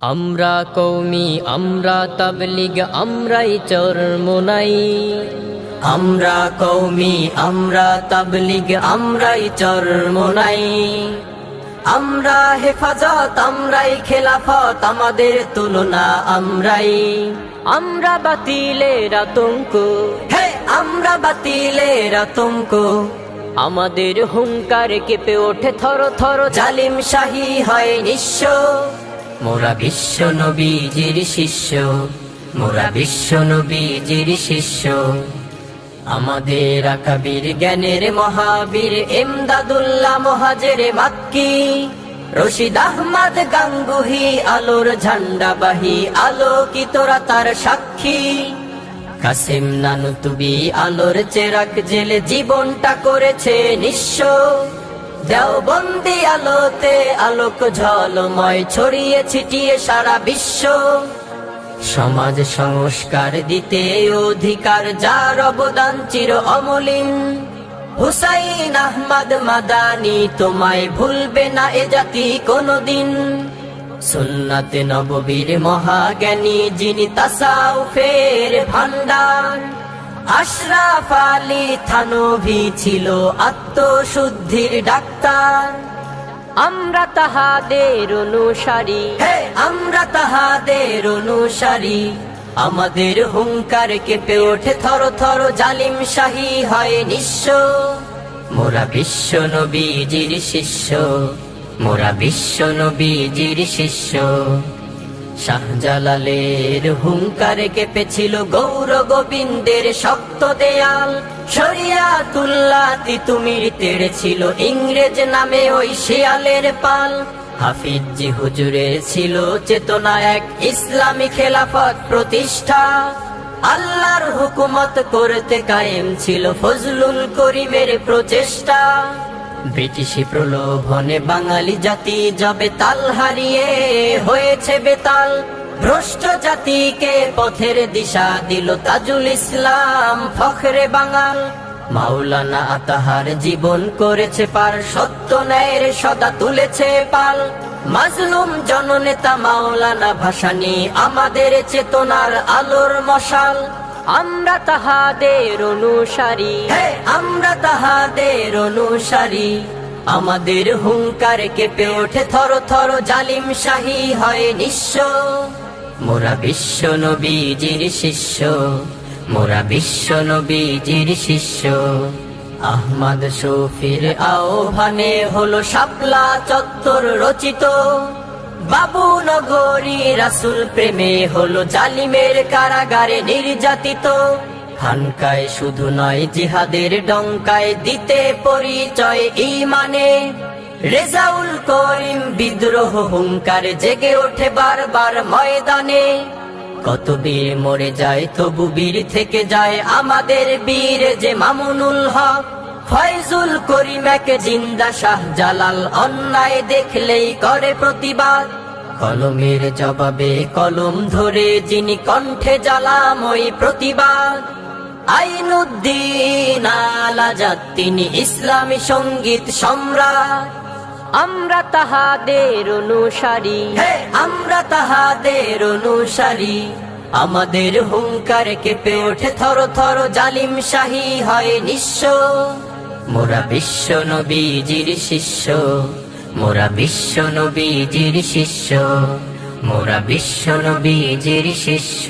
আমরা কওমি, আমরা তাবলিগ, আমরাই চরমোনাই। আমরা কওমি, আমরা তাবলিগ, আমরাই চরমোনাই। আমরা হেফাজত, আমরাই খেলাফত, আমাদের তুলনা আমরাই। আমরা বাতিলের আতঙ্ক, হে আমরা বাতিলের আতঙ্ক। আমাদের হুঙ্কার কেঁপে ওঠে থর থর, জালিম শাহী হয় নিঃস্ব। মোরা বিশ্ব নবীজির শিষ্য, মোরা বিশ্ব নবীজির শিষ্য। আমাদের আকাবির জ্ঞানের মহাবীর এমদাদুল্লাহ মুহাজির মাক্কি, রশিদ আহমদ গাঙ্গুহি, আলোর ঝান্ডাবাহী আলোকিতরা তার সাক্ষী। কাসেম নানুতুবি আলোর চেরাগ জেলে জীবনটা করেছে নিঃস্ব। দেওবন্দি আলোতে আলোক ঝলময় ছড়িয়ে ছিটিয়ে সারা বিশ্ব। সমাজ সংস্কার দিতে অধিকার যার অবদান চির অমলিন। হুসাইন আহমদ মাদানি তোমায় ভুলবে না এ জাতি কোনদিন। সুন্নাতে নববীর মহাজ্ঞানী যিনি তাসাউফের ভান্ডার। আশরাফ আলী থানভী ছিল আত্মশুদ্ধির ডাক্তার। আমরা তাহাদের অনুসারী, হে আমরা তাহাদের অনুসারী। আমাদের হুঙ্কার কেঁপে ওঠে থর থর, জালিম শাহী হয় নিঃস্ব। মোরা বিশ্ব নবীজির শিষ্য, মোরা বিশ্ব নবীজির শিষ্য। শাহজালালের হুঙ্কারে কেঁপেছিল গৌর গোবিন্দের শক্ত দেয়াল। শরিয়াতুল্লাহ তিতুমির তেড়েছিল ইংরেজ নামে ওই শিয়ালের পাল। হাফিজ হুজুরের ছিল চেতনা এক, ইসলামী খেলাফত প্রতিষ্ঠা। আল্লাহর হুকুমত করতে কায়েম ছিল ফজলুল করিমের প্রচেষ্টা। ব্রিটিশি প্রলোভনে বাঙালি জাতি যবে তাল হারিয়ে হয়েছে বেতাল। ভ্রষ্ট জাতিকে পথের দিশা দিল তাজুল ইসলাম ফখরে বাঙাল। মাওলানা আতাহার জীবন করেছে পার, সত্য ন্যায়ের সদা তুলেছে পাল। মাজলুম জননেতা মাওলানা ভাসানী আমাদের চেতনার আলোর মশাল। আমরা তাহাদের অনুসারী, হে আমরা তাহাদের অনুসারী। আমাদের হুঙ্কার কেঁপে ওঠে থর থর, জালিম শাহী হয় নিঃস্ব। মোরা বিশ্ব নবীজির শিষ্য, মোরা বিশ্ব নবীজির শিষ্য। আহমদ শফির আহ্বানে হলো শাপলা চত্বর রচিত। বাবু নগরী রাসূল প্রেমে হলো জালিমের কারাগারে নির্যাতিত। খানকায় শুধু নয় জিহাদের ডঙ্কায় দিতে পরিচয় ইমানে। রেজাউল করিম বিদ্রোহ হুঙ্কারে জেগে ওঠে বারবার ময়দানে। কত বীর মরে যায় তবু বীর থেকে যায় আমাদের বীর যে মামুনুল হক। ফয়জুল করিম এক জিন্দা শাহজালাল, অন্যায় দেখলেই করে প্রতিবাদ। কলমের জবাবে কলম ধরে যিনি কণ্ঠে জ্বালাময় প্রতিবাদ। আইনুদ্দিন আল আজাদ তিনি ইসলামী সঙ্গীত সম্রাট। আমরা তাহাদের অনুসারী, হে আমরা তাহাদের অনুসারী। আমাদের হুঙ্কার কেঁপে ওঠে থর থর, জালিম শাহী হয় নিঃস্ব। মোরা বিশ্ব নবীজির শিষ্য, মোরা বিশ্ব নবীজির শিষ্য, মোরা বিশ্ব নবীজির শিষ্য।